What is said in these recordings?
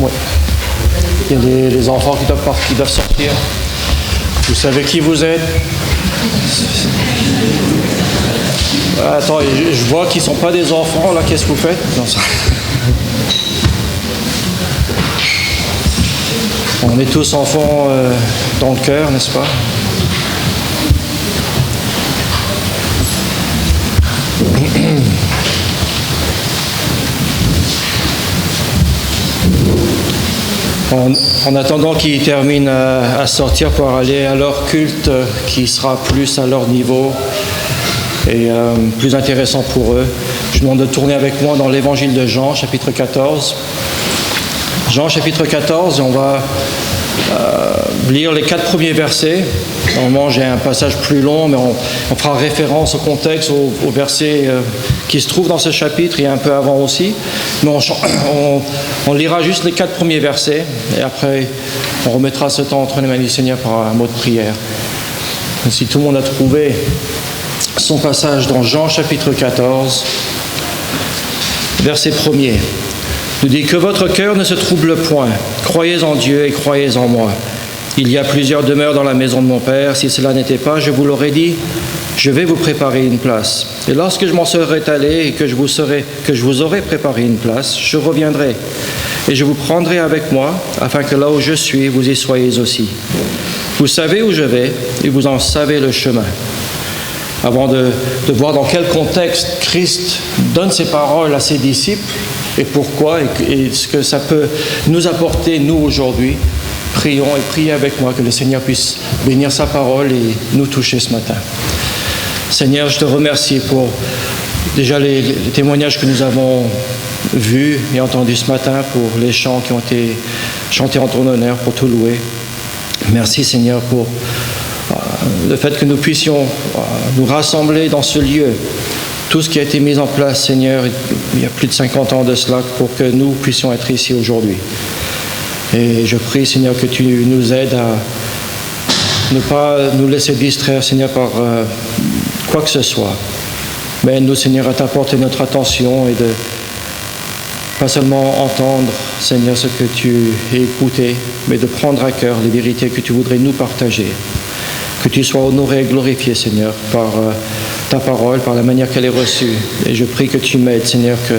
Oui. Il y a des enfants qui doivent sortir. Vous savez qui vous êtes? Attends, je vois qu'ils ne sont pas des enfants, là, qu'est-ce que vous faites? Non, ça... On est tous enfants dans le cœur, n'est-ce pas? En attendant qu'ils terminent à sortir pour aller à leur culte qui sera plus à leur niveau et plus intéressant pour eux, je demande de tourner avec moi dans l'évangile de Jean, chapitre 14. Jean, chapitre 14, et on va lire les 4 premiers versets. Normalement, j'ai un passage plus long, mais on fera référence au contexte, au verset qui se trouve dans ce chapitre et un peu avant aussi. Mais on lira juste les 4 premiers versets et après, on remettra ce temps entre les mains du Seigneur par un mot de prière. Et si tout le monde a trouvé son passage dans Jean, chapitre 14, verset 1er, nous dit que votre cœur ne se trouble point. Croyez en Dieu et croyez en moi. Il y a plusieurs demeures dans la maison de mon Père. Si cela n'était pas, je vous l'aurais dit, je vais vous préparer une place. Et lorsque je m'en serai allé et que je vous aurai préparé une place, je reviendrai et je vous prendrai avec moi, afin que là où je suis, vous y soyez aussi. Vous savez où je vais et vous en savez le chemin. Avant de voir dans quel contexte Christ donne ses paroles à ses disciples et pourquoi et ce que ça peut nous apporter, nous, aujourd'hui, prions et priez avec moi que le Seigneur puisse bénir sa parole et nous toucher ce matin. Seigneur, je te remercie pour déjà les témoignages que nous avons vus et entendus ce matin, pour les chants qui ont été chantés en ton honneur, pour tout louer. Merci Seigneur pour le fait que nous puissions nous rassembler dans ce lieu. Tout ce qui a été mis en place, Seigneur, il y a plus de 50 ans de cela, pour que nous puissions être ici aujourd'hui. Et je prie, Seigneur, que tu nous aides à ne pas nous laisser distraire, Seigneur, par quoi que ce soit. Mais aide-nous, Seigneur, à t'apporter notre attention et de pas seulement entendre, Seigneur, ce que tu as écouté, mais de prendre à cœur les vérités que tu voudrais nous partager. Que tu sois honoré et glorifié, Seigneur, par ta parole, par la manière qu'elle est reçue. Et je prie que tu m'aides, Seigneur, que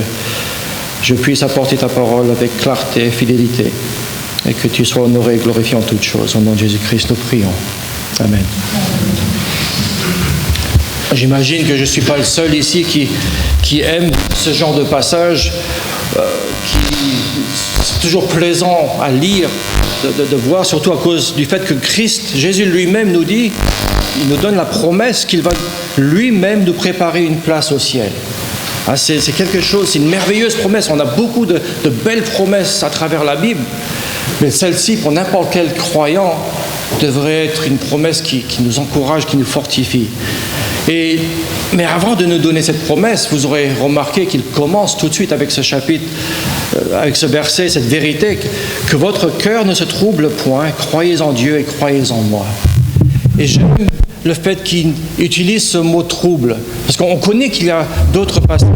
je puisse apporter ta parole avec clarté et fidélité. Et que tu sois honoré et glorifié en toutes choses. Au nom de Jésus-Christ, nous prions. Amen. J'imagine que je ne suis pas le seul ici qui aime ce genre de passage, c'est toujours plaisant à lire, de voir, surtout à cause du fait que Christ, Jésus lui-même nous dit, il nous donne la promesse qu'il va lui-même nous préparer une place au ciel. C'est quelque chose, c'est une merveilleuse promesse. On a beaucoup de belles promesses à travers la Bible, mais celle-ci, pour n'importe quel croyant, devrait être une promesse qui nous encourage, qui nous fortifie. Mais avant de nous donner cette promesse, vous aurez remarqué qu'il commence tout de suite avec ce chapitre, avec ce verset, cette vérité, que votre cœur ne se trouble point, croyez en Dieu et croyez en moi. Et j'aime le fait qu'il utilise ce mot trouble, parce qu'on connaît qu'il y a d'autres passages.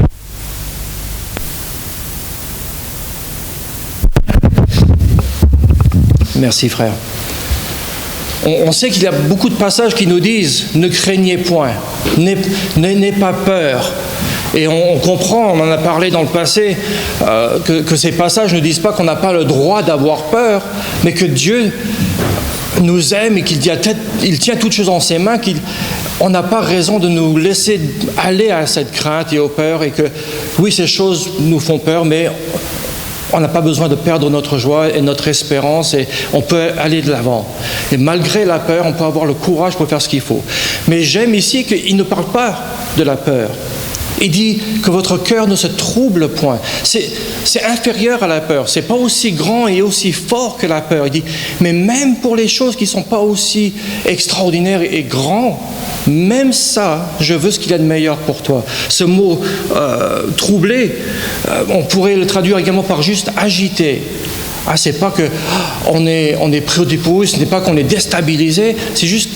Merci frère. On sait qu'il y a beaucoup de passages qui nous disent « Ne craignez point, n'ayez pas peur ». Et on comprend, on en a parlé dans le passé, que ces passages ne disent pas qu'on n'a pas le droit d'avoir peur, mais que Dieu nous aime et qu'il tient toutes choses en ses mains, qu'on n'a pas raison de nous laisser aller à cette crainte et aux peurs, et que oui, ces choses nous font peur, mais on n'a pas besoin de perdre notre joie et notre espérance, et on peut aller de l'avant. Et malgré la peur, on peut avoir le courage pour faire ce qu'il faut. Mais j'aime ici qu'il ne parle pas de la peur. Il dit que votre cœur ne se trouble point. C'est inférieur à la peur. C'est pas aussi grand et aussi fort que la peur. Il dit, mais même pour les choses qui ne sont pas aussi extraordinaires et grands, même ça, je veux ce qu'il y a de meilleur pour toi. Ce mot troublé, on pourrait le traduire également par juste agité. C'est pas que on est préoccupé, ce n'est pas qu'on est déstabilisé, c'est juste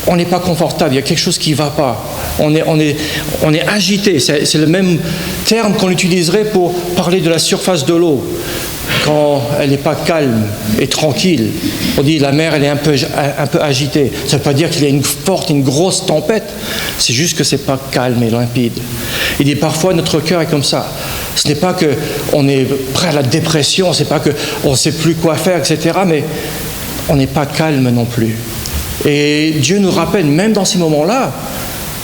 on n'est pas confortable, il y a quelque chose qui ne va pas. On est agité, c'est le même terme qu'on utiliserait pour parler de la surface de l'eau. quand elle n'est pas calme et tranquille. On dit la mer, elle est un peu agitée. Ça ne veut pas dire qu'il y a une grosse tempête. C'est juste que ce n'est pas calme et limpide. Il dit parfois notre cœur est comme ça. Ce n'est pas qu'on est prêt à la dépression, ce n'est pas qu'on ne sait plus quoi faire, etc. Mais on n'est pas calme non plus. Et Dieu nous rappelle, même dans ces moments-là,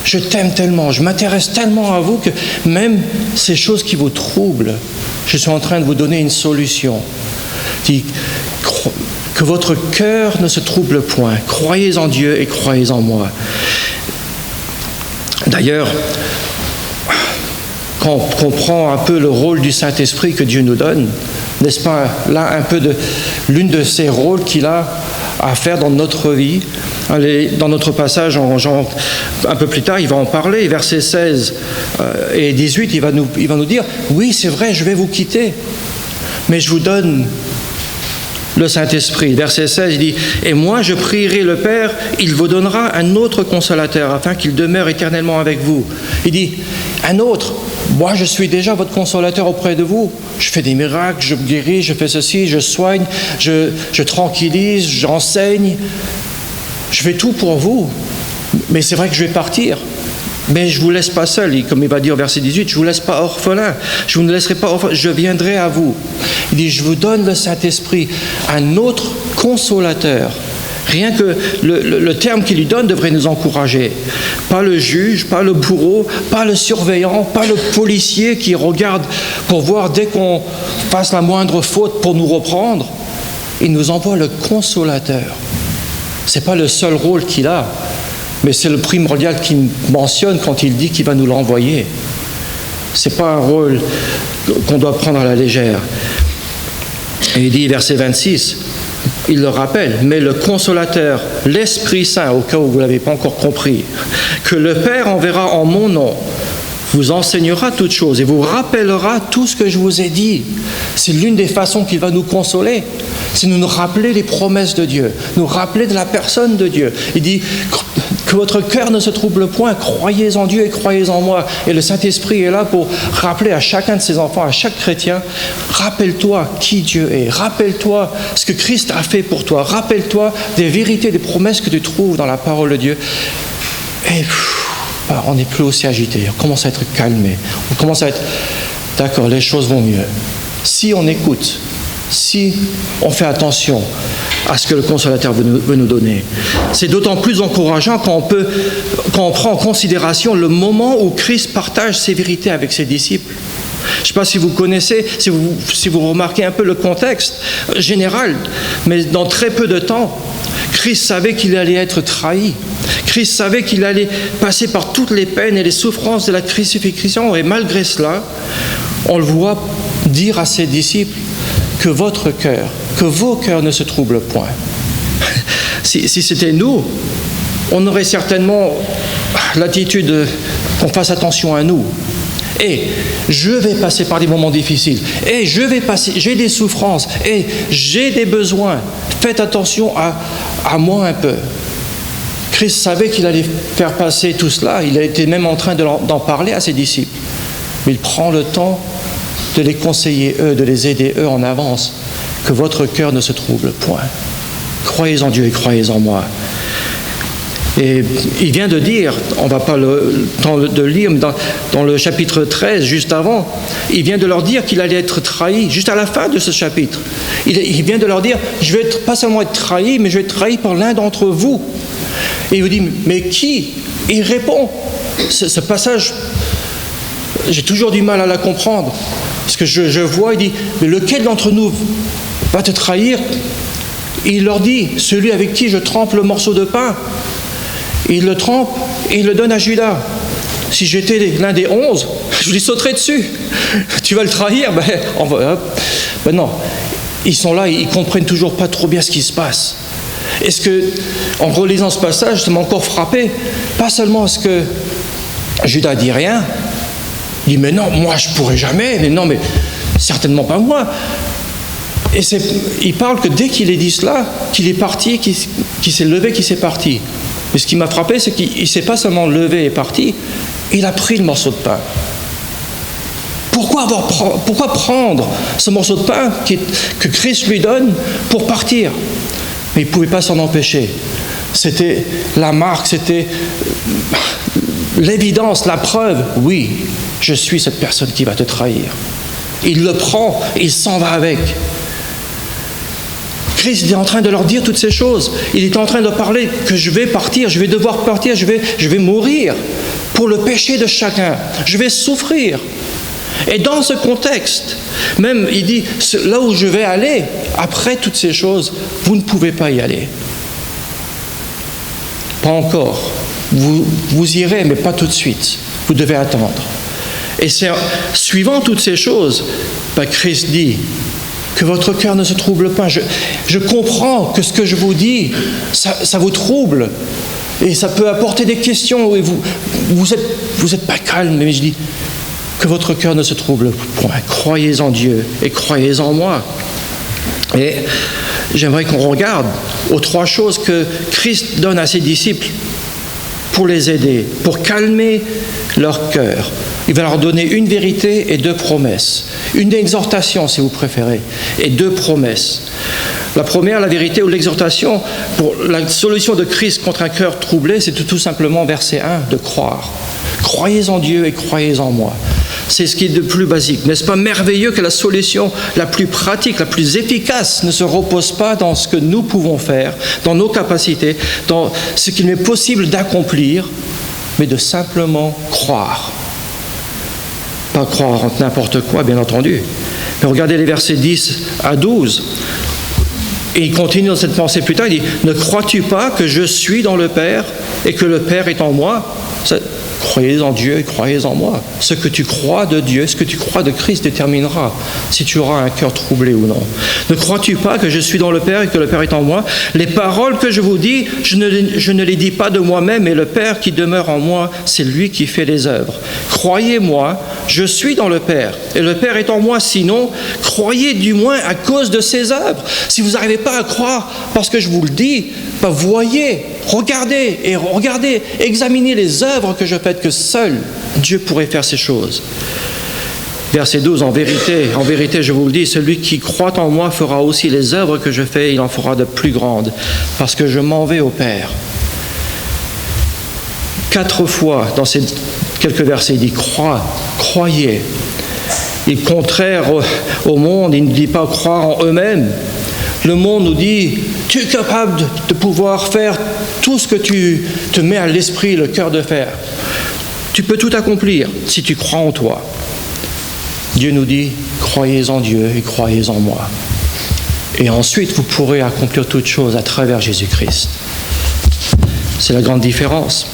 je t'aime tellement, je m'intéresse tellement à vous que même ces choses qui vous troublent, je suis en train de vous donner une solution. Que votre cœur ne se trouble point. Croyez en Dieu et croyez en moi. D'ailleurs, quand on comprend un peu le rôle du Saint-Esprit que Dieu nous donne, n'est-ce pas là un peu de l'une de ces rôles qu'il a à faire dans notre vie. Dans notre passage, un peu plus tard, il va en parler, versets 16 et 18, il va nous dire, oui, c'est vrai, je vais vous quitter, mais je vous donne le Saint-Esprit. Verset 16, il dit, et moi je prierai le Père, il vous donnera un autre consolateur, afin qu'il demeure éternellement avec vous. Il dit, un autre, moi je suis déjà votre consolateur auprès de vous. Je fais des miracles, je guéris, je fais ceci, je soigne, je tranquillise, j'enseigne. Je fais tout pour vous. Mais c'est vrai que je vais partir. Mais je ne vous laisse pas seul. Comme il va dire au verset 18, je ne vous laisse pas orphelin. Je vous ne laisserai pas orphelin, je viendrai à vous. Il dit, je vous donne le Saint-Esprit, un autre consolateur. Rien que le terme qu'il lui donne devrait nous encourager. Pas le juge, pas le bourreau, pas le surveillant, pas le policier qui regarde pour voir dès qu'on fasse la moindre faute pour nous reprendre. Il nous envoie le consolateur. Ce n'est pas le seul rôle qu'il a, mais c'est le primordial qu'il mentionne quand il dit qu'il va nous l'envoyer. Ce n'est pas un rôle qu'on doit prendre à la légère. Et il dit, verset 26, il le rappelle, mais le consolateur, l'Esprit Saint, au cas où vous ne l'avez pas encore compris, que le Père enverra en mon nom, vous enseignera toutes choses et vous rappellera tout ce que je vous ai dit. C'est l'une des façons qu'il va nous consoler. C'est nous rappeler les promesses de Dieu, nous rappeler de la personne de Dieu. Il dit que votre cœur ne se trouble point, croyez en Dieu et croyez en moi. Et le Saint-Esprit est là pour rappeler à chacun de ses enfants, à chaque chrétien, rappelle-toi qui Dieu est, rappelle-toi ce que Christ a fait pour toi, rappelle-toi des vérités, des promesses que tu trouves dans la parole de Dieu. Et on n'est plus aussi agité, on commence à être calmé, on commence à être d'accord, les choses vont mieux. Si on écoute, si on fait attention à ce que le consolateur veut nous donner. C'est d'autant plus encourageant quand on prend en considération le moment où Christ partage ses vérités avec ses disciples. Je ne sais pas si vous connaissez, si vous remarquez un peu le contexte général, mais dans très peu de temps, Christ savait qu'il allait être trahi. Christ savait qu'il allait passer par toutes les peines et les souffrances de la crucifixion, et malgré cela, on le voit dire à ses disciples que votre cœur, que vos cœurs ne se troublent point. Si c'était nous, on aurait certainement l'attitude qu'on fasse attention à nous. Et je vais passer par des moments difficiles. Et j'ai des souffrances. Et j'ai des besoins. Faites attention à moi un peu. Christ savait qu'il allait faire passer tout cela. Il a été même en train d'en parler à ses disciples. Mais il prend le temps de les conseiller, eux, de les aider, eux, en avance, que votre cœur ne se trouble point. Croyez en Dieu et croyez en moi. Et il vient de dire, on ne va pas le temps de lire, mais dans le chapitre 13, juste avant, il vient de leur dire qu'il allait être trahi, juste à la fin de ce chapitre. Il vient de leur dire, je vais pas seulement être trahi, mais je vais être trahi par l'un d'entre vous. Et il vous dit, mais qui ? Et il répond, ce passage, j'ai toujours du mal à la comprendre. Parce que je vois, il dit, mais lequel d'entre nous va te trahir ? Et il leur dit, celui avec qui je trempe le morceau de pain. Et il le trempe et il le donne à Judas. Si j'étais l'un des 11, je lui sauterais dessus. Tu vas le trahir ? Ben non. Ils sont là, ils ne comprennent toujours pas trop bien ce qui se passe. Est-ce que, en relisant ce passage, ça m'a encore frappé. Pas seulement est-ce que Judas dit rien. Il dit, mais non, moi je ne pourrais jamais. Mais non, mais certainement pas moi. Et il parle que dès qu'il ait dit cela, qu'il est parti, qu'il s'est levé, qu'il s'est parti. Mais ce qui m'a frappé, c'est qu'il ne s'est pas seulement levé et parti, il a pris le morceau de pain. Pourquoi prendre ce morceau de pain que Christ lui donne pour partir? Mais il ne pouvait pas s'en empêcher. C'était la marque, c'était l'évidence, la preuve. Oui, je suis cette personne qui va te trahir. Il le prend, il s'en va avec. Christ est en train de leur dire toutes ces choses. Il est en train de parler que je vais partir, je vais devoir partir, je vais mourir pour le péché de chacun. Je vais souffrir. Et dans ce contexte, même il dit, là où je vais aller, après toutes ces choses, vous ne pouvez pas y aller. Pas encore. Vous irez, mais pas tout de suite. Vous devez attendre. Et c'est suivant toutes ces choses, Christ dit que votre cœur ne se trouble pas. Je comprends que ce que je vous dis, ça vous trouble. Et ça peut apporter des questions. Et vous êtes pas calme, mais je dis que votre cœur ne se trouble point. Croyez en Dieu et croyez en moi. Et j'aimerais qu'on regarde aux 3 choses que Christ donne à ses disciples pour les aider, pour calmer leur cœur. Il va leur donner une vérité et 2 promesses. Une exhortation, si vous préférez, et 2 promesses. La première, la vérité ou l'exhortation, pour la solution de Christ contre un cœur troublé, c'est tout simplement, verset 1, de croire. Croyez en Dieu et croyez en moi. C'est ce qui est de plus basique. N'est-ce pas merveilleux que la solution la plus pratique, la plus efficace ne se repose pas dans ce que nous pouvons faire, dans nos capacités, dans ce qu'il m'est possible d'accomplir, mais de simplement croire. Pas croire en n'importe quoi, bien entendu. Mais regardez les versets 10 à 12. Et il continue dans cette pensée plus tard, il dit « Ne crois-tu pas que je suis dans le Père et que le Père est en moi ?» Croyez en Dieu et croyez en moi. Ce que tu crois de Dieu, ce que tu crois de Christ déterminera si tu auras un cœur troublé ou non. Ne crois-tu pas que je suis dans le Père et que le Père est en moi? Les paroles que je vous dis, je ne les dis pas de moi-même, mais le Père qui demeure en moi, c'est lui qui fait les œuvres. Croyez-moi, je suis dans le Père et le Père est en moi. Sinon, croyez du moins à cause de ses œuvres. Si vous n'arrivez pas à croire parce que je vous le dis, voyez, regardez, examinez les œuvres que je fais, que seul Dieu pourrait faire ces choses. Verset 12, en vérité, je vous le dis, celui qui croit en moi fera aussi les œuvres que je fais, il en fera de plus grandes, parce que je m'en vais au Père. 4 fois dans ces quelques versets, il dit croyez. Et contraire au monde, il ne dit pas croire en eux-mêmes. Le monde nous dit, tu es capable de pouvoir faire tout ce que tu te mets à l'esprit, le cœur de faire. Tu peux tout accomplir si tu crois en toi. Dieu nous dit, croyez en Dieu et croyez en moi. Et ensuite, vous pourrez accomplir toutes choses à travers Jésus-Christ. C'est la grande différence.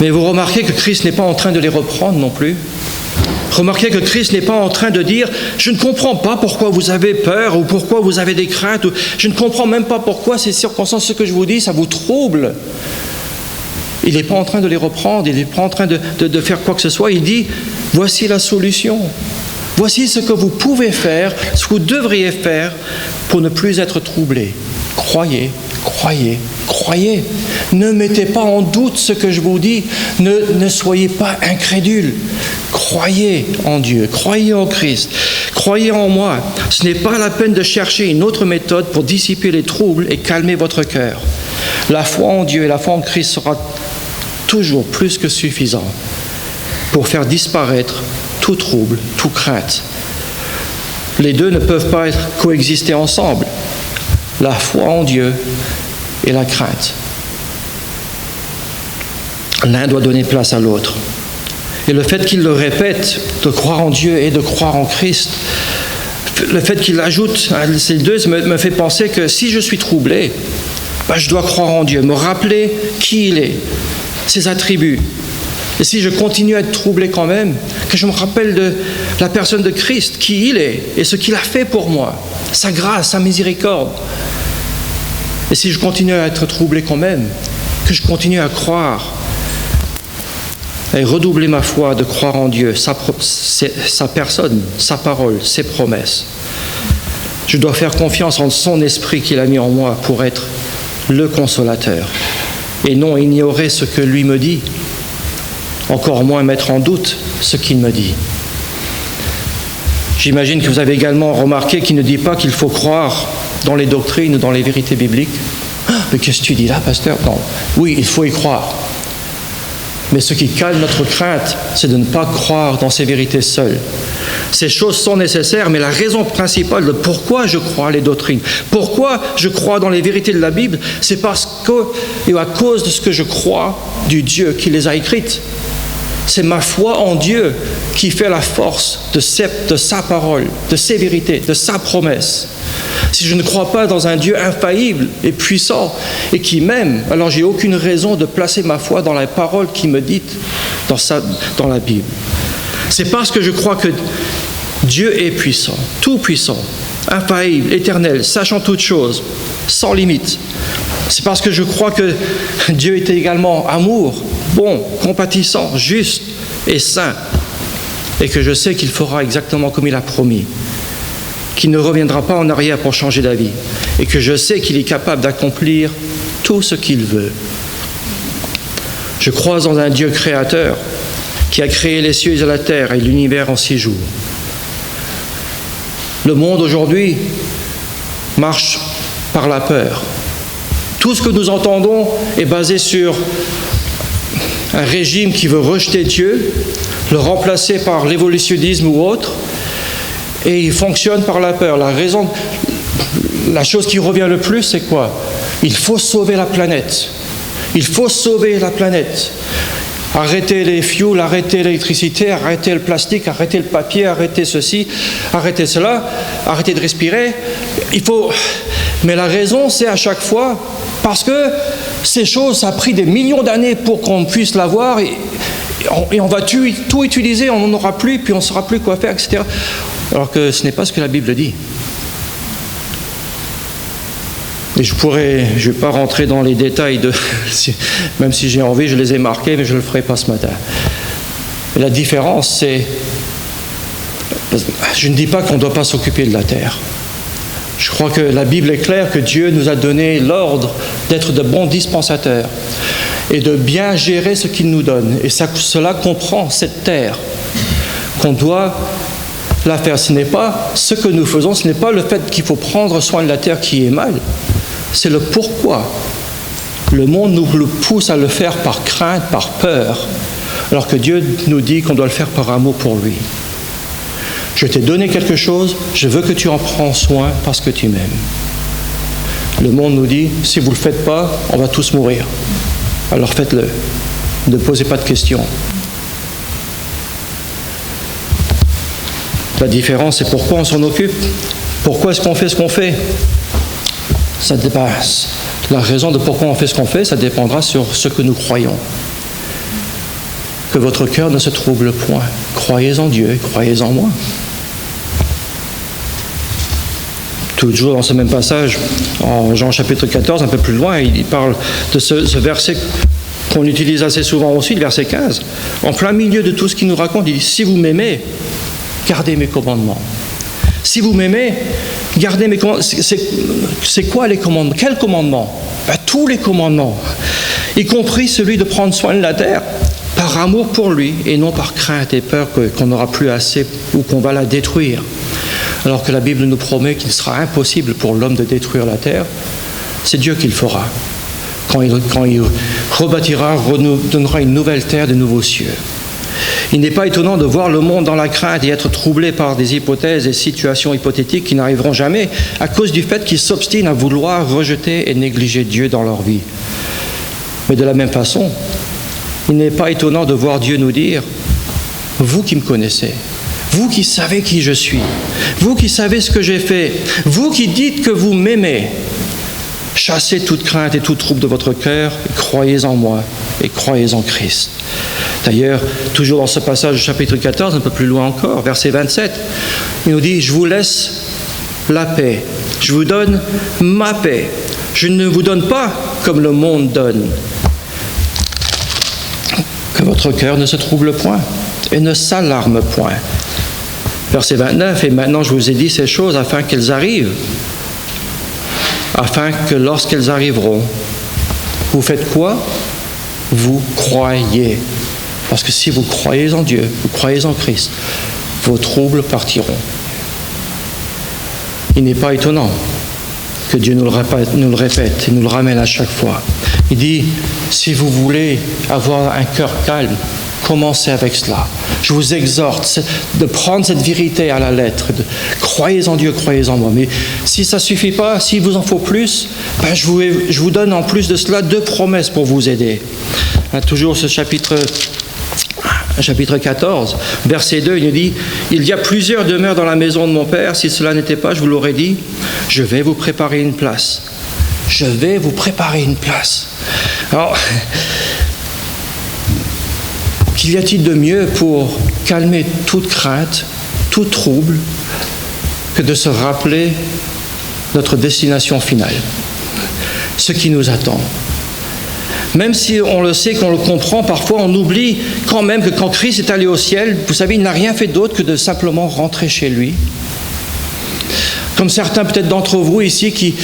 Mais vous remarquez que Christ n'est pas en train de les reprendre non plus. Remarquez que Christ n'est pas en train de dire « Je ne comprends pas pourquoi vous avez peur ou pourquoi vous avez des craintes. Ou, je ne comprends même pas pourquoi ces circonstances, ce que je vous dis, ça vous trouble. » Il n'est pas en train de les reprendre, il n'est pas en train de faire quoi que ce soit. Il dit « Voici la solution. Voici ce que vous pouvez faire, ce que vous devriez faire pour ne plus être troublé. Croyez, croyez, croyez. Ne mettez pas en doute ce que je vous dis. Ne soyez pas incrédules. Croyez en Dieu, croyez en Christ, croyez en moi. Ce n'est pas la peine de chercher une autre méthode pour dissiper les troubles et calmer votre cœur. La foi en Dieu et la foi en Christ sera toujours plus que suffisant pour faire disparaître tout trouble, toute crainte. Les deux ne peuvent pas coexister ensemble. La foi en Dieu et la crainte. L'un doit donner place à l'autre. Et le fait qu'il le répète, de croire en Dieu et de croire en Christ, le fait qu'il ajoute ces deux me fait penser que si je suis troublé, je dois croire en Dieu, me rappeler qui il est, ses attributs. Et si je continue à être troublé quand même, que je me rappelle de la personne de Christ, qui il est et ce qu'il a fait pour moi, sa grâce, sa miséricorde. Et si je continue à être troublé quand même, que je continue à croire et redoubler ma foi de croire en Dieu, sa personne, sa parole, ses promesses. Je dois faire confiance en son esprit qu'il a mis en moi pour être le consolateur et non ignorer ce que lui me dit, encore moins mettre en doute ce qu'il me dit. J'imagine que vous avez également remarqué qu'il ne dit pas qu'il faut croire dans les doctrines ou dans les vérités bibliques. Ah, mais qu'est-ce que tu dis là, pasteur? Non. Oui, il faut y croire. Mais ce qui calme notre crainte, c'est de ne pas croire dans ces vérités seules. Ces choses sont nécessaires, mais la raison principale de pourquoi je crois à les doctrines, pourquoi je crois dans les vérités de la Bible, c'est parce que, et à cause de ce que je crois du Dieu qui les a écrites. C'est ma foi en Dieu qui fait la force de sa parole, de ses vérités, de sa promesse. Si je ne crois pas dans un Dieu infaillible et puissant et qui m'aime, alors j'ai aucune raison de placer ma foi dans la parole qui me dit dans la Bible. C'est parce que je crois que Dieu est puissant, tout puissant, infaillible, éternel, sachant toutes choses, sans limite. C'est parce que je crois que Dieu est également amour, bon, compatissant, juste et saint, et que je sais qu'il fera exactement comme il a promis, qu'il ne reviendra pas en arrière pour changer d'avis, et que je sais qu'il est capable d'accomplir tout ce qu'il veut. Je crois en un Dieu créateur qui a créé les cieux et la terre et l'univers en 6 jours. Le monde aujourd'hui marche par la peur. Tout ce que nous entendons est basé sur un régime qui veut rejeter Dieu, le remplacer par l'évolutionnisme ou autre, et il fonctionne par la peur. La chose qui revient le plus, c'est quoi? Il faut sauver la planète. Il faut sauver la planète. Arrêter les fuels, arrêter l'électricité, arrêter le plastique, arrêter le papier, arrêter ceci, arrêter cela, arrêter de respirer. Mais la raison, c'est à chaque fois parce que ces choses, ça a pris des millions d'années pour qu'on puisse l'avoir et on va tout utiliser, on n'en aura plus, puis on ne saura plus quoi faire, etc. Alors que ce n'est pas ce que la Bible dit. Et je ne vais pas rentrer dans les détails, même si j'ai envie, je les ai marqués, mais je ne le ferai pas ce matin. Et la différence, c'est, je ne dis pas qu'on ne doit pas s'occuper de la terre. Je crois que la Bible est claire que Dieu nous a donné l'ordre d'être de bons dispensateurs et de bien gérer ce qu'il nous donne. Et cela comprend cette terre qu'on doit la faire. Ce n'est pas ce que nous faisons, ce n'est pas le fait qu'il faut prendre soin de la terre qui est mal. C'est le pourquoi. Le monde nous le pousse à le faire par crainte, par peur, alors que Dieu nous dit qu'on doit le faire par amour pour lui. Je t'ai donné quelque chose, je veux que tu en prends soin parce que tu m'aimes. Le monde nous dit, si vous ne le faites pas, on va tous mourir. Alors faites-le. Ne posez pas de questions. La différence, c'est pourquoi on s'en occupe. Pourquoi est-ce qu'on fait ce qu'on fait? Ça dépasse. La raison de pourquoi on fait ce qu'on fait, ça dépendra sur ce que nous croyons. Que votre cœur ne se trouble point. Croyez en Dieu et croyez en moi. Toujours dans ce même passage, en Jean chapitre 14, un peu plus loin, il parle de ce verset qu'on utilise assez souvent aussi, le verset 15. En plein milieu de tout ce qu'il nous raconte, il dit « Si vous m'aimez, gardez mes commandements. » Si vous m'aimez, gardez mes commandements. C'est quoi les commandements? Quels commandements? Tous les commandements, y compris celui de prendre soin de la terre, par amour pour lui et non par crainte et peur qu'on n'aura plus assez ou qu'on va la détruire. Alors que la Bible nous promet qu'il sera impossible pour l'homme de détruire la terre, c'est Dieu qui le fera. Quand il rebâtira, redonnera une nouvelle terre, de nouveaux cieux. Il n'est pas étonnant de voir le monde dans la crainte et être troublé par des hypothèses et situations hypothétiques qui n'arriveront jamais à cause du fait qu'ils s'obstinent à vouloir rejeter et négliger Dieu dans leur vie. Mais de la même façon, il n'est pas étonnant de voir Dieu nous dire « Vous qui me connaissez, vous qui savez qui je suis, vous qui savez ce que j'ai fait, vous qui dites que vous m'aimez, chassez toute crainte et tout trouble de votre cœur, et croyez en moi et croyez en Christ. » D'ailleurs, toujours dans ce passage du chapitre 14, un peu plus loin encore, verset 27, il nous dit « Je vous laisse la paix, je vous donne ma paix, je ne vous donne pas comme le monde donne. » Que votre cœur ne se trouble point et ne s'alarme point. Verset 29, et maintenant je vous ai dit ces choses afin qu'elles arrivent, afin que lorsqu'elles arriveront, vous faites quoi? Vous croyez. Parce que si vous croyez en Dieu, vous croyez en Christ, vos troubles partiront. Il n'est pas étonnant que Dieu nous le répète et nous le ramène à chaque fois. Il dit, si vous voulez avoir un cœur calme, commencez avec cela. Je vous exhorte de prendre cette vérité à la lettre. Croyez en Dieu, croyez en moi. Mais si ça ne suffit pas, s'il vous en faut plus, je vous donne en plus de cela 2 promesses pour vous aider. Toujours ce chapitre 14, verset 2, il nous dit « Il y a plusieurs demeures dans la maison de mon Père. Si cela n'était pas, je vous l'aurais dit, je vais vous préparer une place. » Je vais vous préparer une place. Alors, qu'y a-t-il de mieux pour calmer toute crainte, tout trouble, que de se rappeler notre destination finale, ce qui nous attend. Même si on le sait, qu'on le comprend, parfois on oublie quand même que quand Christ est allé au ciel, vous savez, il n'a rien fait d'autre que de simplement rentrer chez lui. Comme certains peut-être d'entre vous ici,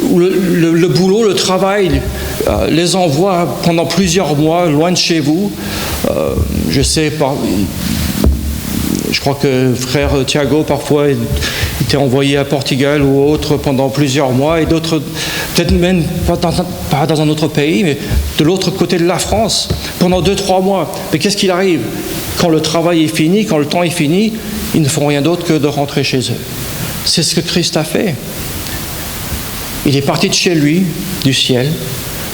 où le boulot, le travail les envoie pendant plusieurs mois loin de chez vous. Je crois que frère Thiago parfois était envoyé à Portugal ou autre pendant plusieurs mois, et d'autres peut-être même pas dans un autre pays, mais de l'autre côté de la France pendant 2-3 mois. Mais qu'est-ce qu'il arrive? Quand le travail est fini, quand le temps est fini, ils ne font rien d'autre que de rentrer chez eux. C'est ce que Christ a fait. Il est parti de chez lui, du ciel,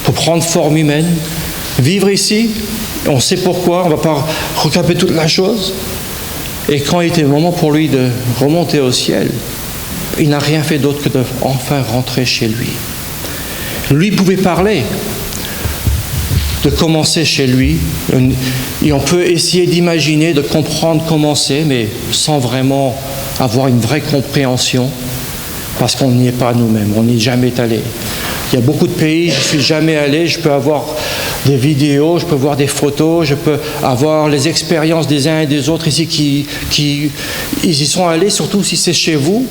pour prendre forme humaine, vivre ici. On sait pourquoi, on ne va pas recaper toute la chose. Et quand il était le moment pour lui de remonter au ciel, il n'a rien fait d'autre que de enfin rentrer chez lui. Lui pouvait parler, de commencer chez lui, et on peut essayer d'imaginer, de comprendre comment c'est, mais sans vraiment avoir une vraie compréhension, parce qu'on n'y est pas nous-mêmes, on n'y est jamais allé. Il y a beaucoup de pays, je ne suis jamais allé, je peux avoir des vidéos, je peux voir des photos, je peux avoir les expériences des uns et des autres ici qui ils y sont allés, surtout si c'est chez vous,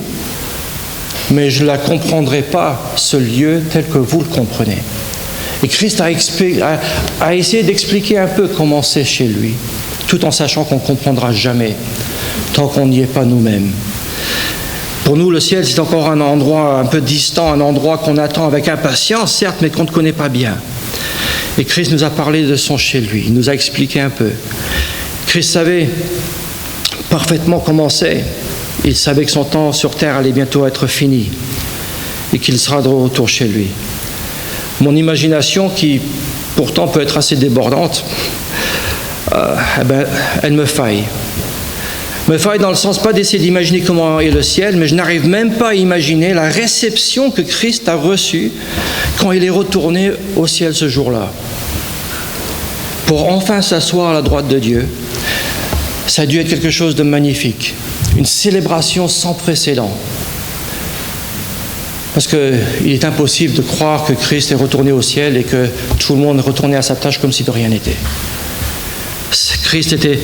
mais je ne la comprendrai pas, ce lieu tel que vous le comprenez. Et Christ a essayé d'expliquer un peu comment c'est chez lui, tout en sachant qu'on ne comprendra jamais, tant qu'on n'y est pas nous-mêmes. Pour nous, le ciel, c'est encore un endroit un peu distant, un endroit qu'on attend avec impatience, certes, mais qu'on ne connaît pas bien. Et Christ nous a parlé de son chez lui, il nous a expliqué un peu. Christ savait parfaitement comment c'est. Il savait que son temps sur terre allait bientôt être fini et qu'il sera de retour chez lui. Mon imagination, qui pourtant peut être assez débordante, elle me faille. Me faille dans le sens pas d'essayer d'imaginer comment est le ciel, mais je n'arrive même pas à imaginer la réception que Christ a reçue quand il est retourné au ciel ce jour-là. Pour enfin s'asseoir à la droite de Dieu, ça a dû être quelque chose de magnifique, une célébration sans précédent. Parce qu'il est impossible de croire que Christ est retourné au ciel et que tout le monde est retourné à sa tâche comme si de rien n'était. Christ était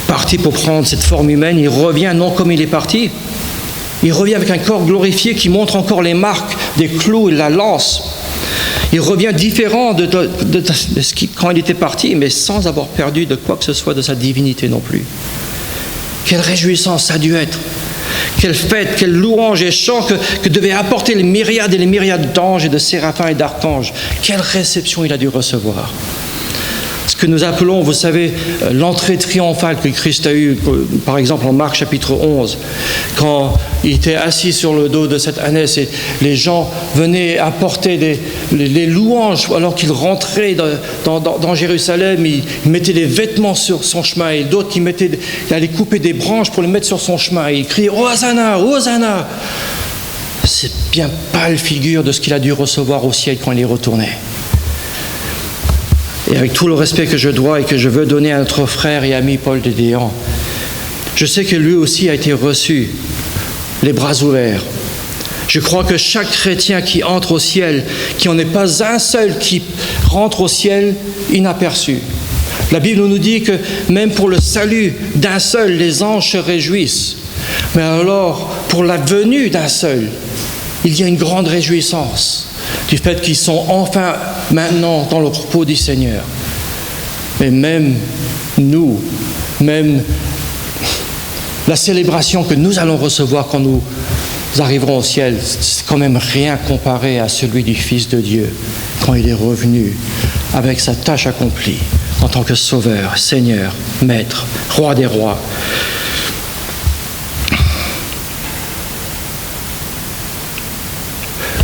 parti pour prendre cette forme humaine, il revient non comme il est parti, il revient avec un corps glorifié qui montre encore les marques des clous et de la lance. Il revient différent de quand il était parti, mais sans avoir perdu de quoi que ce soit de sa divinité non plus. Quelle réjouissance ça a dû être! Quelle fête, quelle louange et chant que devaient apporter les myriades d'anges et de séraphins et d'archanges. Quelle réception il a dû recevoir! Ce que nous appelons, vous savez, l'entrée triomphale que Christ a eue, par exemple en Marc chapitre 11, quand il était assis sur le dos de cette ânesse et les gens venaient apporter les louanges alors qu'il rentrait dans Jérusalem, ils mettaient des vêtements sur son chemin et d'autres qui allaient couper des branches pour les mettre sur son chemin et ils criaient « Hosanna, Hosanna !» C'est bien pâle figure de ce qu'il a dû recevoir au ciel quand il est retourné. Et avec tout le respect que je dois et que je veux donner à notre frère et ami Paul Dédéan, je sais que lui aussi a été reçu, les bras ouverts. Je crois que chaque chrétien qui entre au ciel, qu'il n'y en ait pas un seul qui rentre au ciel inaperçu. La Bible nous dit que même pour le salut d'un seul, les anges se réjouissent. Mais alors, pour la venue d'un seul, il y a une grande réjouissance du fait qu'ils sont enfin maintenant dans le repos du Seigneur. Mais même nous, même la célébration que nous allons recevoir quand nous nous arriverons au ciel, c'est quand même rien comparé à celui du Fils de Dieu, quand il est revenu avec sa tâche accomplie en tant que Sauveur, Seigneur, Maître, Roi des rois.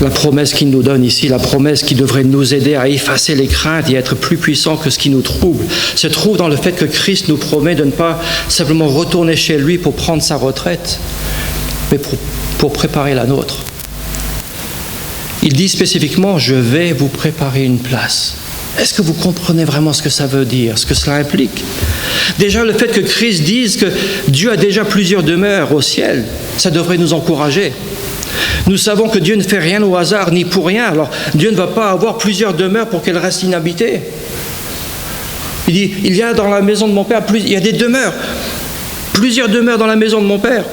La promesse qu'il nous donne ici, la promesse qui devrait nous aider à effacer les craintes et être plus puissants que ce qui nous trouble, se trouve dans le fait que Christ nous promet de ne pas simplement retourner chez lui pour prendre sa retraite, mais pour préparer la nôtre. Il dit spécifiquement « Je vais vous préparer une place ». Est-ce que vous comprenez vraiment ce que ça veut dire, ce que cela implique? Déjà, le fait que Christ dise que Dieu a déjà plusieurs demeures au ciel, ça devrait nous encourager. Nous savons que Dieu ne fait rien au hasard ni pour rien. Alors, Dieu ne va pas avoir plusieurs demeures pour qu'elles restent inhabitées. Il dit, il y a dans la maison de mon Père, il y a des demeures, plusieurs demeures dans la maison de mon Père.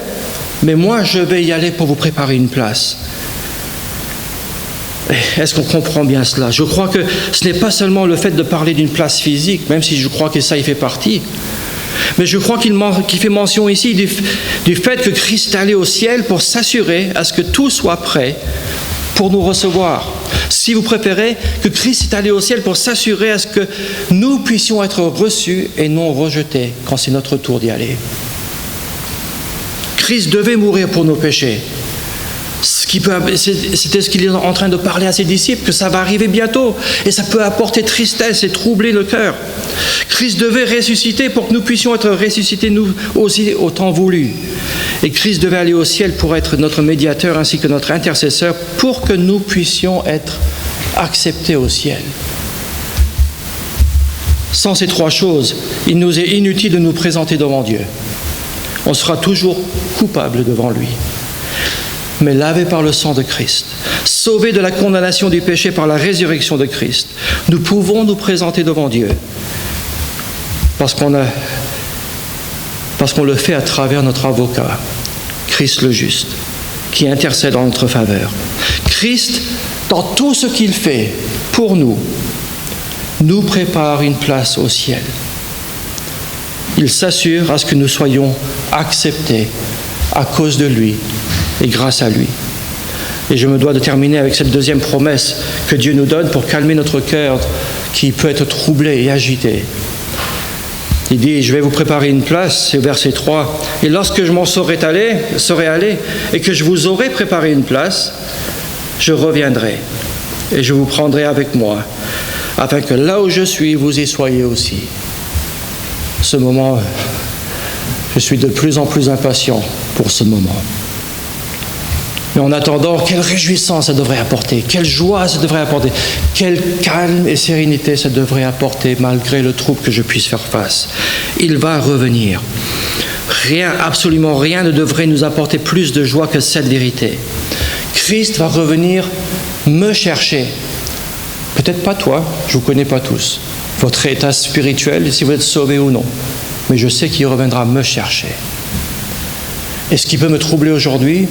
Mais moi, je vais y aller pour vous préparer une place. Est-ce qu'on comprend bien cela? Je crois que ce n'est pas seulement le fait de parler d'une place physique, même si je crois que ça y fait partie. Mais je crois qu'il fait mention ici du fait que Christ est allé au ciel pour s'assurer à ce que tout soit prêt pour nous recevoir. Si vous préférez, que Christ est allé au ciel pour s'assurer à ce que nous puissions être reçus et non rejetés quand c'est notre tour d'y aller. Christ devait mourir pour nos péchés. C'était ce qu'il est en train de parler à ses disciples, que ça va arriver bientôt et ça peut apporter tristesse et troubler le cœur. Christ devait ressusciter pour que nous puissions être ressuscités nous aussi au temps voulu. Et Christ devait aller au ciel pour être notre médiateur ainsi que notre intercesseur pour que nous puissions être acceptés au ciel. Sans ces trois choses, il nous est inutile de nous présenter devant Dieu. On sera toujours coupable devant lui. Mais lavé par le sang de Christ, sauvé de la condamnation du péché par la résurrection de Christ, nous pouvons nous présenter devant Dieu parce qu'on le fait à travers notre avocat, Christ le juste, qui intercède en notre faveur. Christ, dans tout ce qu'il fait pour nous, nous prépare une place au ciel. Il s'assure à ce que nous soyons acceptés à cause de lui et grâce à lui. Et je me dois de terminer avec cette deuxième promesse que Dieu nous donne pour calmer notre cœur qui peut être troublé et agité. Il dit, je vais vous préparer une place, c'est au verset 3. Et lorsque je m'en serai allé et que je vous aurai préparé une place, je reviendrai et je vous prendrai avec moi, afin que là où je suis, vous y soyez aussi. Ce moment, je suis de plus en plus impatient pour ce moment. Mais en attendant, quelle réjouissance ça devrait apporter, quelle joie ça devrait apporter, quel calme et sérénité ça devrait apporter malgré le trouble que je puisse faire face. Il va revenir. Rien, absolument rien ne devrait nous apporter plus de joie que cette vérité. Christ va revenir me chercher. Peut-être pas toi, je ne vous connais pas tous, votre état spirituel, si vous êtes sauvé ou non. Mais je sais qu'il reviendra me chercher. Et ce qui peut me troubler aujourd'hui,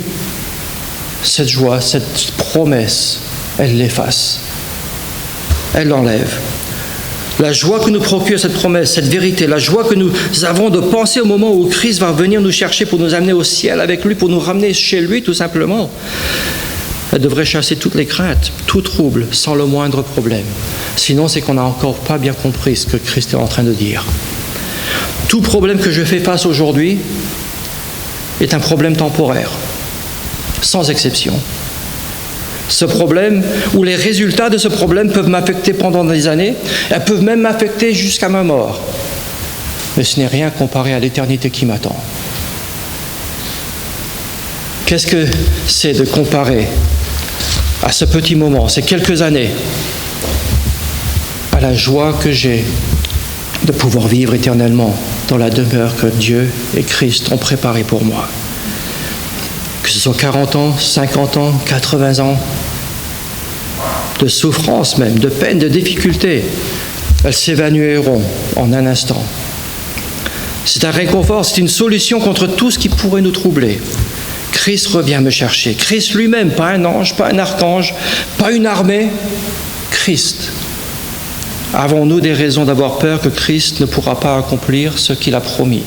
cette joie, cette promesse, elle l'efface. Elle l'enlève. La joie que nous procure cette promesse, cette vérité, la joie que nous avons de penser au moment où Christ va venir nous chercher pour nous amener au ciel avec lui, pour nous ramener chez lui tout simplement, elle devrait chasser toutes les craintes, tout trouble, sans le moindre problème. Sinon, c'est qu'on n'a encore pas bien compris ce que Christ est en train de dire. Tout problème que je fais face aujourd'hui est un problème temporaire, sans exception. Ce problème, ou les résultats de ce problème peuvent m'affecter pendant des années, elles peuvent même m'affecter jusqu'à ma mort. Mais ce n'est rien comparé à l'éternité qui m'attend. Qu'est-ce que c'est de comparer à ce petit moment, ces quelques années, à la joie que j'ai de pouvoir vivre éternellement dans la demeure que Dieu et Christ ont préparée pour moi. Que ce soit 40 ans, 50 ans, 80 ans, de souffrance même, de peine, de difficulté, elles s'évanouiront en un instant. C'est un réconfort, c'est une solution contre tout ce qui pourrait nous troubler. Christ revient me chercher. Christ lui-même, pas un ange, pas un archange, pas une armée. Christ. Avons-nous des raisons d'avoir peur que Christ ne pourra pas accomplir ce qu'il a promis?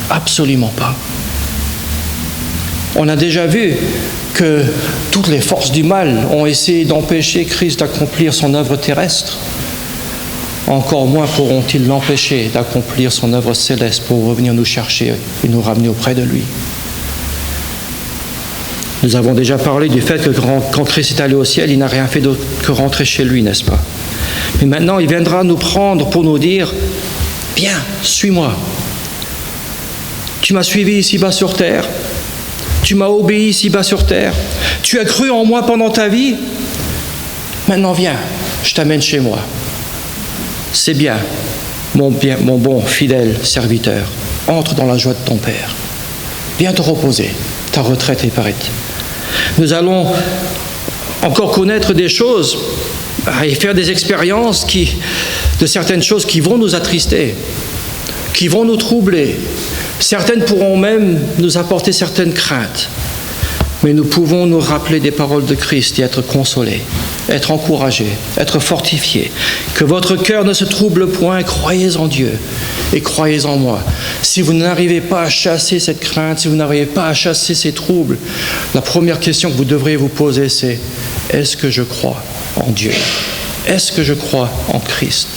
Absolument pas. On a déjà vu que toutes les forces du mal ont essayé d'empêcher Christ d'accomplir son œuvre terrestre. Encore moins pourront-ils l'empêcher d'accomplir son œuvre céleste pour revenir nous chercher et nous ramener auprès de lui. Nous avons déjà parlé du fait que quand Christ est allé au ciel, il n'a rien fait d'autre que rentrer chez lui, n'est-ce pas? Mais maintenant, il viendra nous prendre pour nous dire « Viens, suis-moi. Tu m'as suivi ici-bas sur terre. Tu m'as obéi ici-bas sur terre. Tu as cru en moi pendant ta vie. Maintenant, viens, je t'amène chez moi. C'est bien, mon bon, fidèle serviteur. Entre dans la joie de ton Père. Viens te reposer. Ta retraite est prête. » Nous allons encore connaître des choses et faire des expériences de certaines choses qui vont nous attrister, qui vont nous troubler. Certaines pourront même nous apporter certaines craintes. Mais nous pouvons nous rappeler des paroles de Christ et être consolés, être encouragés, être fortifiés. Que votre cœur ne se trouble point, croyez en Dieu et croyez en moi. Si vous n'arrivez pas à chasser cette crainte, si vous n'arrivez pas à chasser ces troubles, la première question que vous devriez vous poser, c'est « Est-ce que je crois en Dieu? Est-ce que je crois en Christ ?»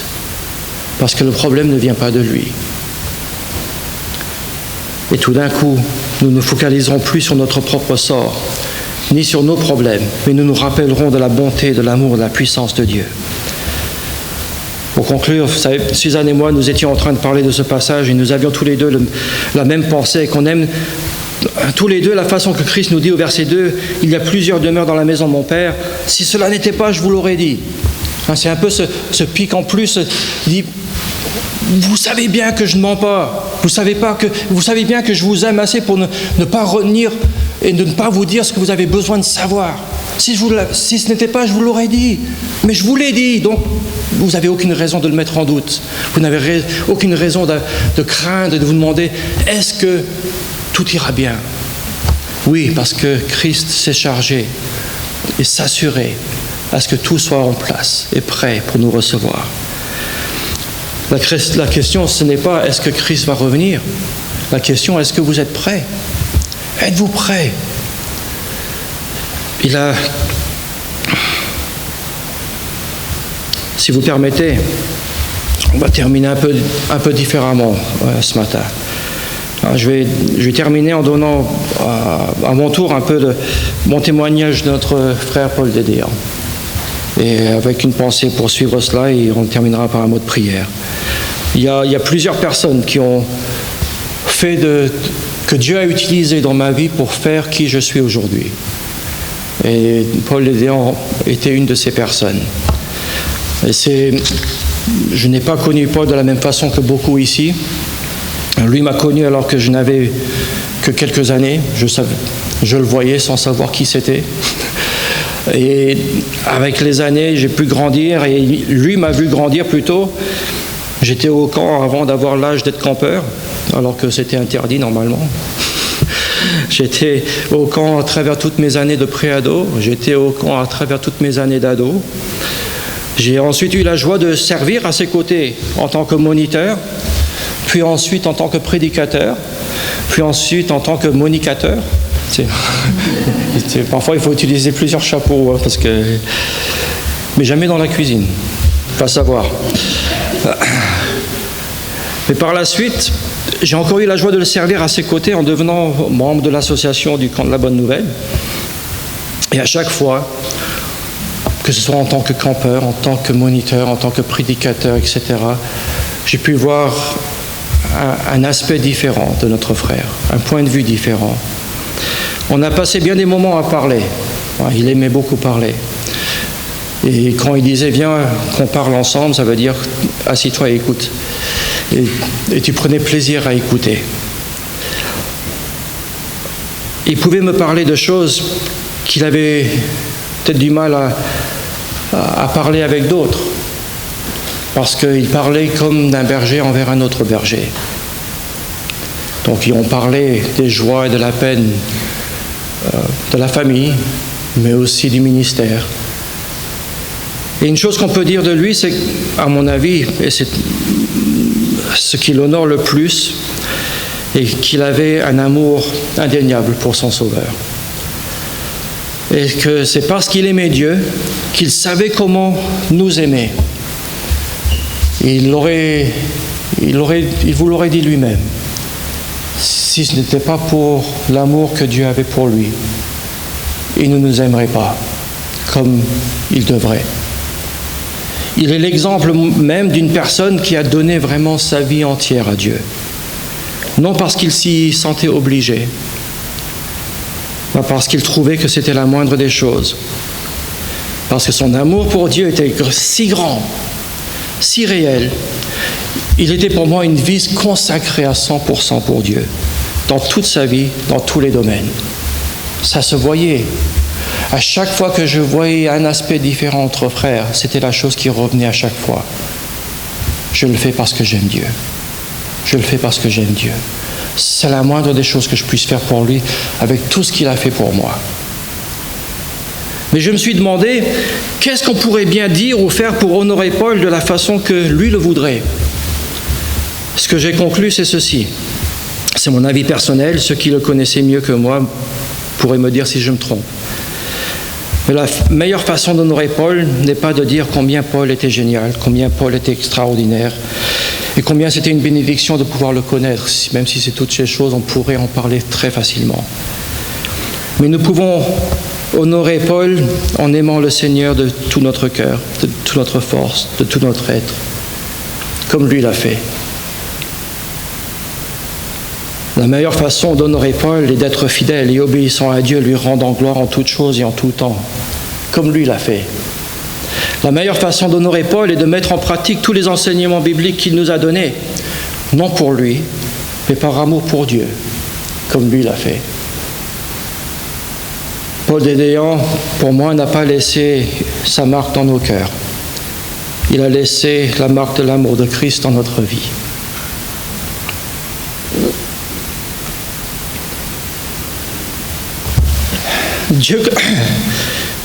Parce que le problème ne vient pas de lui. Et tout d'un coup, nous ne focaliserons plus sur notre propre sort, ni sur nos problèmes, mais nous nous rappellerons de la bonté, de l'amour, de la puissance de Dieu. Pour conclure, vous savez, Suzanne et moi, nous étions en train de parler de ce passage et nous avions tous les deux la même pensée, qu'on aime tous les deux la façon que Christ nous dit au verset 2, « Il y a plusieurs demeures dans la maison de mon Père. Si cela n'était pas, je vous l'aurais dit. » C'est un peu ce pic en plus, dit, vous savez bien que je ne mens pas. Vous savez bien que je vous aime assez pour ne pas retenir et de ne pas vous dire ce que vous avez besoin de savoir. Si ce n'était pas, je vous l'aurais dit. Mais je vous l'ai dit, donc vous n'avez aucune raison de le mettre en doute. Vous n'avez aucune raison de craindre et de vous demander, est-ce que tout ira bien? Oui, parce que Christ s'est chargé et s'assurer à ce que tout soit en place et prêt pour nous recevoir. La question, ce n'est pas est-ce que Christ va revenir. La question, est-ce que vous êtes prêts? Êtes-vous prêts? Si vous permettez, on va terminer un peu différemment ce matin. Alors, je vais terminer en donnant à mon tour un peu mon témoignage de notre frère Paul Dédéan. Et avec une pensée pour suivre cela, et on terminera par un mot de prière. Il y a plusieurs personnes qui ont fait que Dieu a utilisé dans ma vie pour faire qui je suis aujourd'hui. Et Paul Dédéan était une de ces personnes. Je n'ai pas connu Paul de la même façon que beaucoup ici. Lui m'a connu alors que je n'avais que quelques années. Je le voyais sans savoir qui c'était. Et avec les années, j'ai pu grandir et lui m'a vu grandir plutôt. J'étais au camp avant d'avoir l'âge d'être campeur, alors que c'était interdit normalement. J'étais au camp à travers toutes mes années de pré-ado. J'étais au camp à travers toutes mes années d'ado. J'ai ensuite eu la joie de servir à ses côtés en tant que moniteur, puis ensuite en tant que prédicateur, puis ensuite en tant que monicateur. Parfois, il faut utiliser plusieurs chapeaux, mais jamais dans la cuisine, pas savoir. Mais par la suite, j'ai encore eu la joie de le servir à ses côtés en devenant membre de l'association du Camp de la Bonne Nouvelle. Et à chaque fois, que ce soit en tant que campeur, en tant que moniteur, en tant que prédicateur, etc., j'ai pu voir un aspect différent de notre frère, un point de vue différent. On a passé bien des moments à parler. Il aimait beaucoup parler. Et quand il disait « Viens, qu'on parle ensemble », ça veut dire « Assis-toi et écoute ». Et tu prenais plaisir à écouter. Il pouvait me parler de choses qu'il avait peut-être du mal à parler avec d'autres. Parce qu'il parlait comme d'un berger envers un autre berger. Donc on parlait des joies et de la peine de la famille, mais aussi du ministère. Et une chose qu'on peut dire de lui, c'est à mon avis, et c'est ce qui l'honore le plus, et qu'il avait un amour indéniable pour son Sauveur. Et que c'est parce qu'il aimait Dieu qu'il savait comment nous aimer. Il vous l'aurait dit lui-même, si ce n'était pas pour l'amour que Dieu avait pour lui, il ne nous aimerait pas comme il devrait. Il est l'exemple même d'une personne qui a donné vraiment sa vie entière à Dieu. Non parce qu'il s'y sentait obligé, mais parce qu'il trouvait que c'était la moindre des choses. Parce que son amour pour Dieu était si grand, si réel. Il était pour moi une vie consacrée à 100% pour Dieu, dans toute sa vie, dans tous les domaines. Ça se voyait. À chaque fois que je voyais un aspect différent entre frères, c'était la chose qui revenait à chaque fois. Je le fais parce que j'aime Dieu. Je le fais parce que j'aime Dieu. C'est la moindre des choses que je puisse faire pour lui, avec tout ce qu'il a fait pour moi. Mais je me suis demandé, qu'est-ce qu'on pourrait bien dire ou faire pour honorer Paul de la façon que lui le voudrait? Ce que j'ai conclu, c'est ceci. C'est mon avis personnel. Ceux qui le connaissaient mieux que moi pourraient me dire si je me trompe. Mais la meilleure façon d'honorer Paul n'est pas de dire combien Paul était génial, combien Paul était extraordinaire, et combien c'était une bénédiction de pouvoir le connaître. Même si c'est toutes ces choses, on pourrait en parler très facilement. Mais nous pouvons honorer Paul en aimant le Seigneur de tout notre cœur, de toute notre force, de tout notre être, comme lui l'a fait. La meilleure façon d'honorer Paul est d'être fidèle et obéissant à Dieu, lui rendant gloire en toutes choses et en tout temps, comme lui l'a fait. La meilleure façon d'honorer Paul est de mettre en pratique tous les enseignements bibliques qu'il nous a donnés, non pour lui, mais par amour pour Dieu, comme lui l'a fait. Paul Dédéan, pour moi, n'a pas laissé sa marque dans nos cœurs. Il a laissé la marque de l'amour de Christ dans notre vie.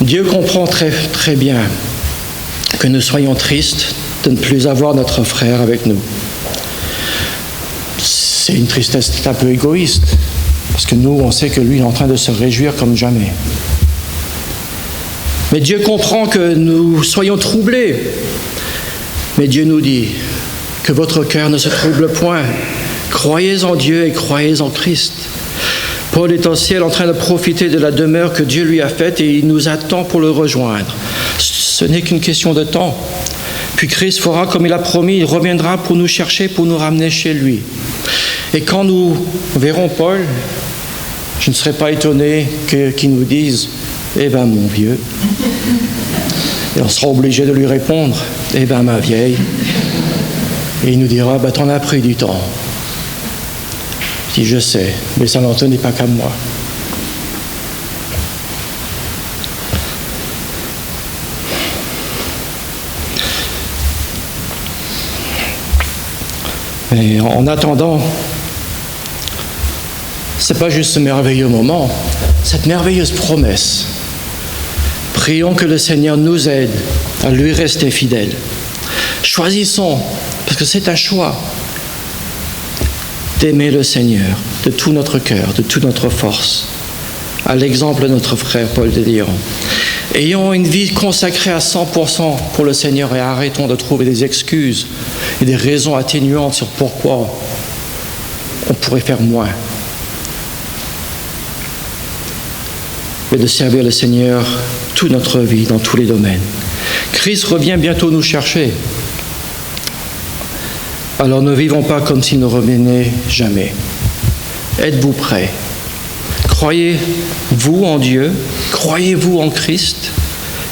Dieu comprend très, très bien que nous soyons tristes de ne plus avoir notre frère avec nous. C'est une tristesse un peu égoïste, parce que nous, on sait que lui est en train de se réjouir comme jamais. Mais Dieu comprend que nous soyons troublés. Mais Dieu nous dit que votre cœur ne se trouble point. Croyez en Dieu et croyez en Christ. Paul est au ciel en train de profiter de la demeure que Dieu lui a faite et il nous attend pour le rejoindre. Ce n'est qu'une question de temps. Puis Christ fera comme il a promis, il reviendra pour nous chercher, pour nous ramener chez lui. Et quand nous verrons Paul, je ne serai pas étonné qu'il nous dise « Eh bien, mon vieux ». Et on sera obligé de lui répondre « Eh bien, ma vieille ». Et il nous dira « T'en as pris du temps ». Je dis, je sais, mais ça n'en tenait pas qu'à moi. Et en attendant, c'est pas juste ce merveilleux moment, cette merveilleuse promesse. Prions que le Seigneur nous aide à lui rester fidèle. Choisissons, parce que c'est un choix, d'aimer le Seigneur de tout notre cœur, de toute notre force, à l'exemple de notre frère Paul Dédéan. Ayons une vie consacrée à 100% pour le Seigneur et arrêtons de trouver des excuses et des raisons atténuantes sur pourquoi on pourrait faire moins. Mais de servir le Seigneur toute notre vie, dans tous les domaines. Christ revient bientôt nous chercher. Alors ne vivons pas comme s'il ne revenait jamais. Êtes-vous prêts? Croyez-vous en Dieu? Croyez-vous en Christ?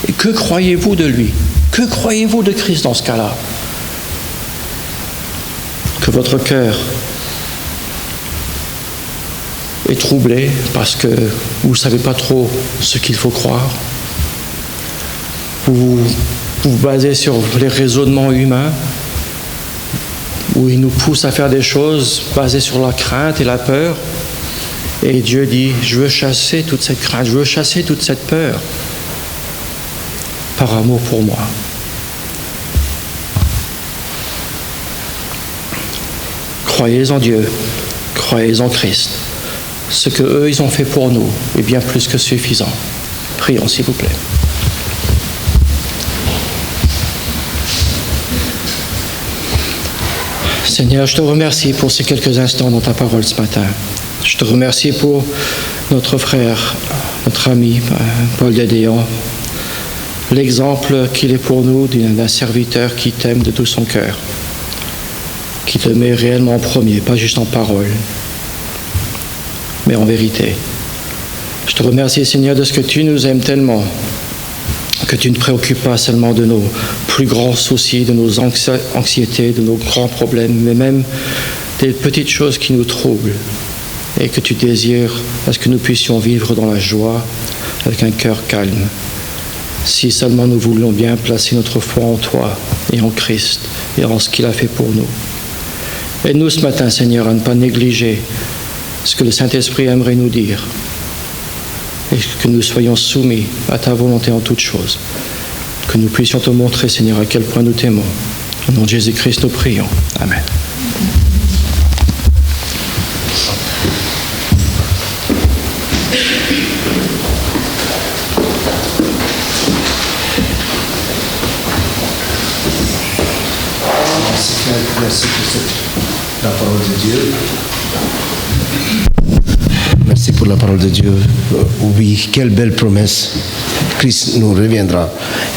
Et que croyez-vous de lui? Que croyez-vous de Christ dans ce cas-là? Que votre cœur est troublé parce que vous ne savez pas trop ce qu'il faut croire. Vous vous basez sur les raisonnements humains, où il nous pousse à faire des choses basées sur la crainte et la peur. Et Dieu dit, je veux chasser toute cette crainte, je veux chasser toute cette peur par amour pour moi. Croyez en Dieu, Croyez en Christ. Ce que eux, ils ont fait pour nous est bien plus que suffisant. Prions, s'il vous plaît. Seigneur, je te remercie pour ces quelques instants dans ta parole ce matin. Je te remercie pour notre frère, notre ami, Paul Dédéon, l'exemple qu'il est pour nous d'un serviteur qui t'aime de tout son cœur, qui te met réellement en premier, pas juste en parole, mais en vérité. Je te remercie, Seigneur, de ce que tu nous aimes tellement, que tu ne te préoccupes pas seulement de nos plus grands soucis, de nos anxiétés, de nos grands problèmes, mais même des petites choses qui nous troublent, et que tu désires à ce que nous puissions vivre dans la joie, avec un cœur calme. Si seulement nous voulons bien placer notre foi en toi et en Christ et en ce qu'il a fait pour nous. Aide-nous ce matin, Seigneur, à ne pas négliger ce que le Saint-Esprit aimerait nous dire et que nous soyons soumis à ta volonté en toutes choses. Que nous puissions te montrer, Seigneur, à quel point nous t'aimons. Au nom de Jésus-Christ, nous prions. Amen. Merci pour la parole de Dieu. Merci pour la parole de Dieu. Oui, quelle belle promesse. Christ nous reviendra.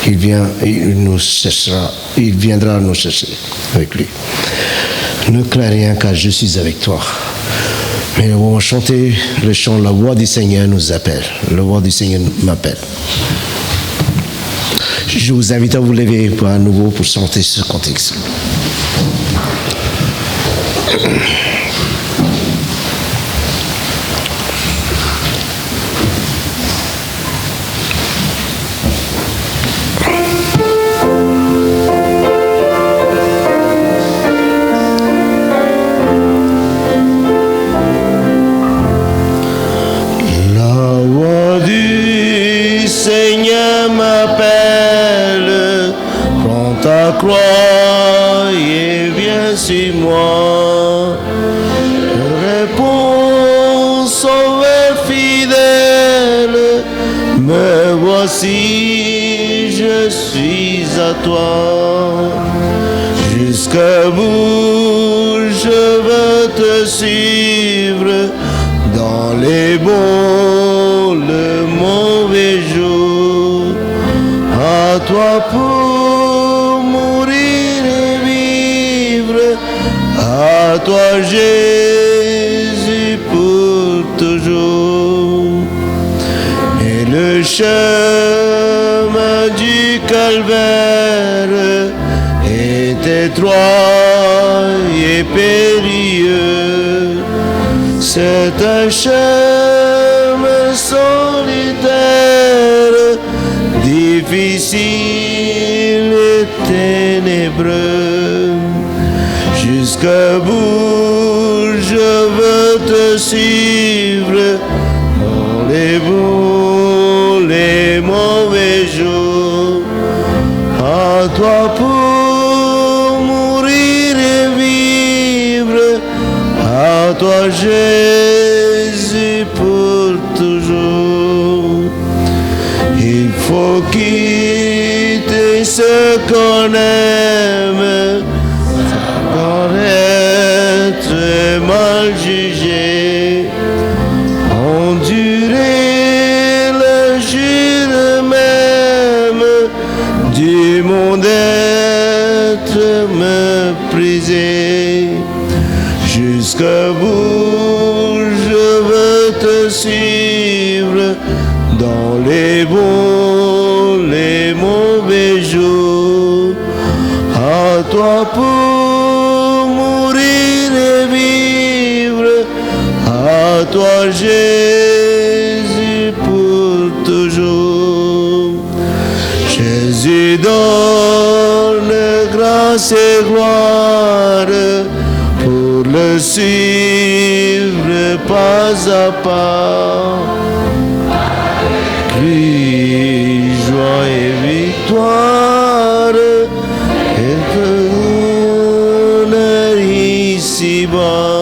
Il nous cherchera. Il viendra nous chercher avec lui. Ne crains rien car je suis avec toi. Mais on va chanter le chant La voix du Seigneur nous appelle. La voix du Seigneur m'appelle. Je vous invite à vous lever à nouveau pour chanter ce contexte. Croix et viens sur moi. Réponds, Sauveur fidèle, me voici, je suis à toi. Jusqu'à bout, je veux te suivre dans les bons, le mauvais jour. À toi pour à toi Jésus pour toujours. Et le chemin du calvaire est étroit et périlleux. C'est un chemin solitaire, difficile et ténébreux. Jusqu'à bout, je veux te suivre dans les bons, les mauvais jours. À toi pour mourir et vivre, à toi Jésus pour toujours. Il faut quitter ce qu'on aime, être mal jugé, endurer le jour même du monde, être méprisé. Jusqu'à bout, je veux te suivre dans les bons, les mauvais jours. À toi pour mourir et vivre, à toi Jésus pour toujours. Jésus donne grâce et gloire pour le suivre pas à pas. Lui, joie et victoire, et ici-bas.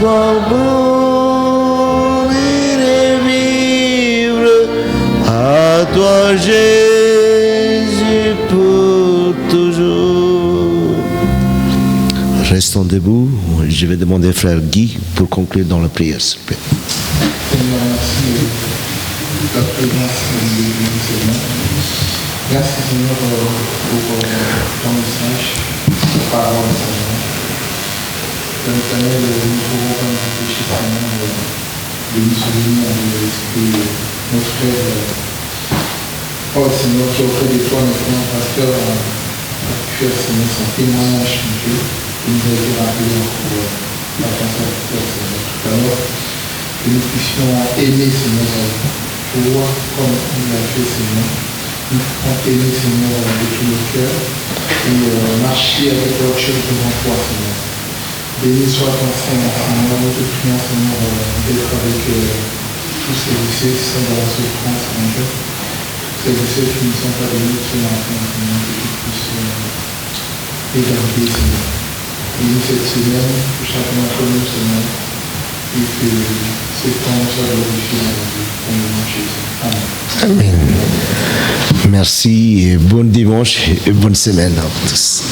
toi mourir et vivre, à toi Jésus pour toujours. Restons debout. Je vais demander frère Guy pour conclure dans la prière, s'il vous plaît. Seigneur, merci de ta présence Seigneur. Merci Seigneur pour ton message, ta parole Seigneur. Éternel, nous pouvons pas nous empêcher Seigneur de nous souvenir de l'esprit de notre frère Paul Seigneur qui auprès de toi maintenant pasteur a pu faire Seigneur son témoignage mon Dieu, qui nous a été rappelé encore la pensée Seigneur tout à l'heure. Que nous puissions aimer, Seigneur, toi comme tu l'as fait, Seigneur. Nous pouvons aimer, Seigneur, de tout notre cœur et marcher avec autre chose devant toi, Seigneur. Béni soit ton Seigneur, Seigneur. Nous te prions, Seigneur, d'être avec tous ces lycées qui sont dans la souffrance, mon Dieu. Tous ces lycées qui ne sont pas venus ce matin, Seigneur, que tu puisses les garder, Seigneur. Béni cette semaine, pour chacun d'entre nous, Seigneur. Et que ce temps soit glorifié dans le nom de Jésus. Amen. Amen. Merci et bon dimanche et bonne semaine à tous.